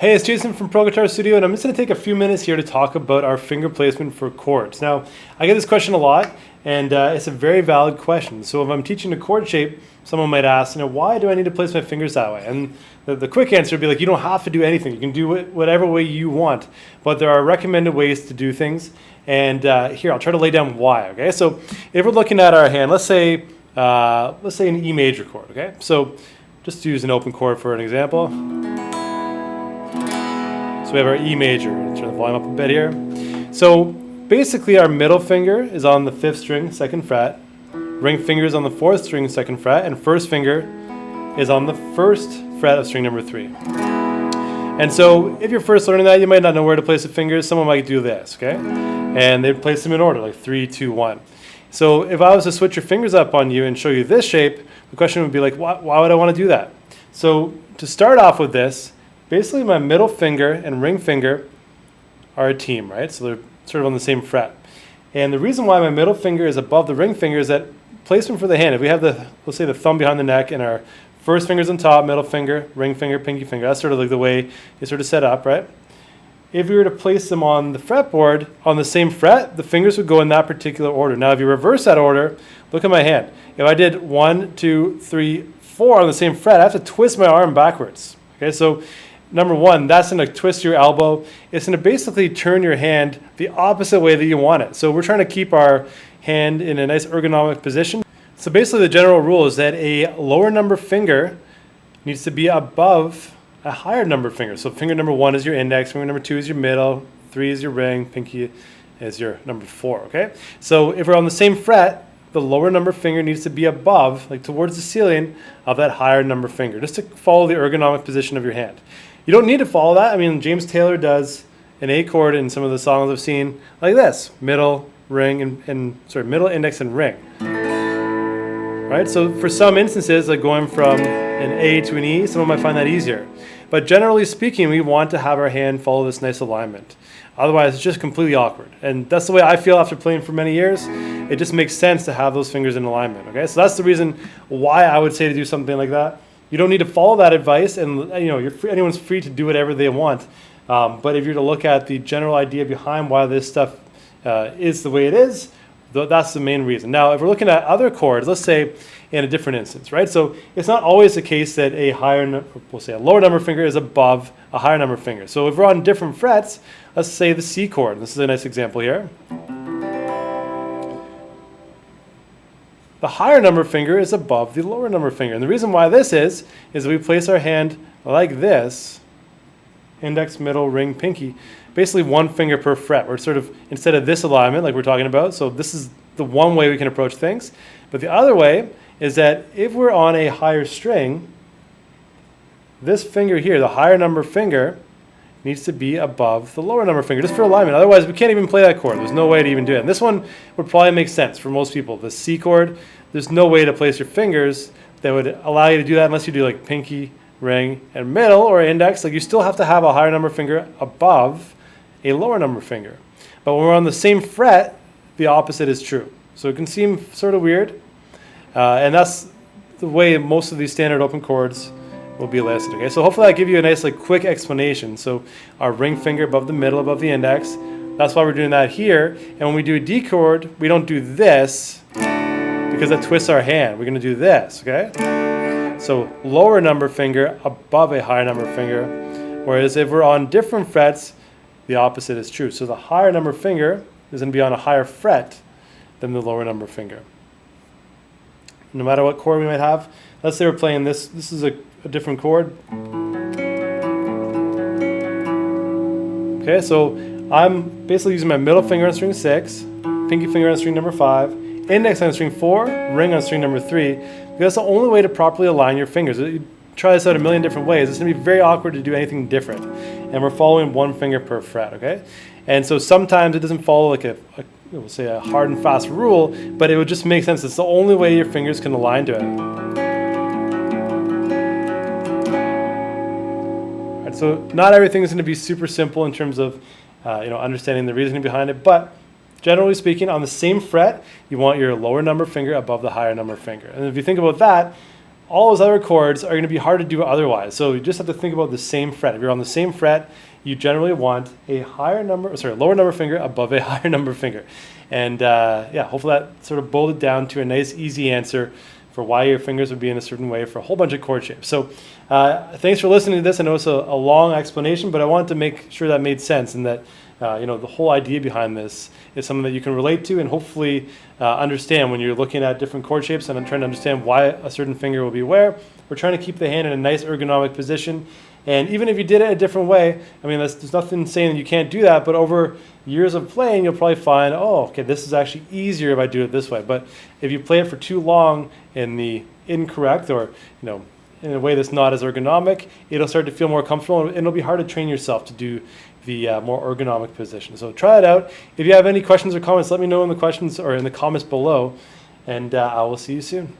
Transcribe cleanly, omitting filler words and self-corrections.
Hey, it's Jason from Pro Guitar Studio, and I'm just going to take a few minutes here to talk about our finger placement for chords. Now, I get this question a lot, and it's a very valid question. So if I'm teaching a chord shape, someone might ask, why do I need to place my fingers that way? And the quick answer would be like, you don't have to do anything. You can do it whatever way you want, but there are recommended ways to do things. And here, I'll try to lay down why, okay? So if we're looking at our hand, let's say an E major chord, okay? So just to use an open chord for an example. So we have our E major. Turn the volume up a bit here. So basically our middle finger is on the 5th string, 2nd fret. Ring finger is on the 4th string, 2nd fret. And first finger is on the 1st fret of string number 3. And so if you're first learning that, you might not know where to place the fingers. Someone might do this, okay? And they'd place them in order, like 3, 2, 1. So if I was to switch your fingers up on you and show you this shape, the question would be like, why would I want to do that? So to start off with this, basically my middle finger and ring finger are a team, right? So they're sort of on the same fret. And the reason why my middle finger is above the ring finger is that placement for the hand, if we have let's say the thumb behind the neck and our first finger's on top, middle finger, ring finger, pinky finger, that's sort of like the way it's sort of set up, right? If we were to place them on the fretboard on the same fret, the fingers would go in that particular order. Now, if you reverse that order, look at my hand. If I did 1, 2, 3, 4 on the same fret, I have to twist my arm backwards. Okay, so number one, that's going to twist your elbow. It's going to basically turn your hand the opposite way that you want it. So we're trying to keep our hand in a nice ergonomic position. So basically the general rule is that a lower number finger needs to be above a higher number finger. So finger number 1 is your index, finger number 2 is your middle, 3 is your ring, pinky is your number 4, okay? So if we're on the same fret, the lower number finger needs to be above, like towards the ceiling of that higher number finger, just to follow the ergonomic position of your hand. You don't need to follow that. I mean, James Taylor does an A chord in some of the songs I've seen like this: middle, ring, middle, index, and ring. Right? So for some instances, like going from an A to an E, someone might find that easier. But generally speaking, we want to have our hand follow this nice alignment. Otherwise, it's just completely awkward. And that's the way I feel after playing for many years. It just makes sense to have those fingers in alignment. Okay, so that's the reason why I would say to do something like that. You don't need to follow that advice, and anyone's free to do whatever they want. But if you're to look at the general idea behind why this stuff is the way it is, that's the main reason. Now, if we're looking at other chords, let's say in a different instance, right? So it's not always the case that a lower number finger is above a higher number finger. So if we're on different frets, let's say the C chord. This is a nice example here. The higher number finger is above the lower number finger. And the reason why this is we place our hand like this, index, middle, ring, pinky, basically one finger per fret. We're sort of, instead of this alignment like we're talking about, so this is the one way we can approach things. But the other way is that if we're on a higher string, this finger here, the higher number finger, needs to be above the lower number finger, just for alignment. Otherwise, we can't even play that chord. There's no way to even do it. And this one would probably make sense for most people. The C chord, there's no way to place your fingers that would allow you to do that unless you do like pinky, ring, and middle, or index. Like, you still have to have a higher number finger above a lower number finger. But when we're on the same fret, the opposite is true. So it can seem sort of weird. And that's the way most of these standard open chords will be listed. Okay, so hopefully I give you a nice quick explanation. So our ring finger above the middle, above the index, that's why we're doing that here. And when we do a D chord, we don't do this because that twists our hand. We're going to do this, okay? So lower number finger above a higher number finger. Whereas if we're on different frets, the opposite is true. So the higher number finger is going to be on a higher fret than the lower number finger. No matter what chord we might have, let's say we're playing this. This is a different chord. Okay, so I'm basically using my middle finger on string 6, pinky finger on string number 5, index on string 4, ring on string number 3. Because that's the only way to properly align your fingers. You try this out a million different ways. It's going to be very awkward to do anything different. And we're following one finger per fret, okay? And so sometimes it doesn't follow like we'll say a hard and fast rule, but it would just make sense. It's the only way your fingers can align to it. So not everything is going to be super simple in terms of understanding the reasoning behind it, but generally speaking, on the same fret, you want your lower number finger above the higher number finger. And if you think about that, all those other chords are going to be hard to do otherwise. So you just have to think about the same fret. If you're on the same fret, you generally want a lower number finger above a higher number finger. And yeah, hopefully that sort of boiled it down to a nice, easy answer for why your fingers would be in a certain way for a whole bunch of chord shapes. So thanks for listening to this. I know it's a long explanation, but I wanted to make sure that made sense, and that the whole idea behind this is something that you can relate to and hopefully understand when you're looking at different chord shapes and I'm trying to understand why a certain finger will be where. We're trying to keep the hand in a nice ergonomic position. And even if you did it a different way, I mean, there's nothing saying that you can't do that, but over years of playing, you'll probably find, oh, okay, this is actually easier if I do it this way. But if you play it for too long in the incorrect or, in a way that's not as ergonomic, it'll start to feel more comfortable, and it'll be hard to train yourself to do the more ergonomic position. So try it out. If you have any questions or comments, let me know in the questions or in the comments below, and I will see you soon.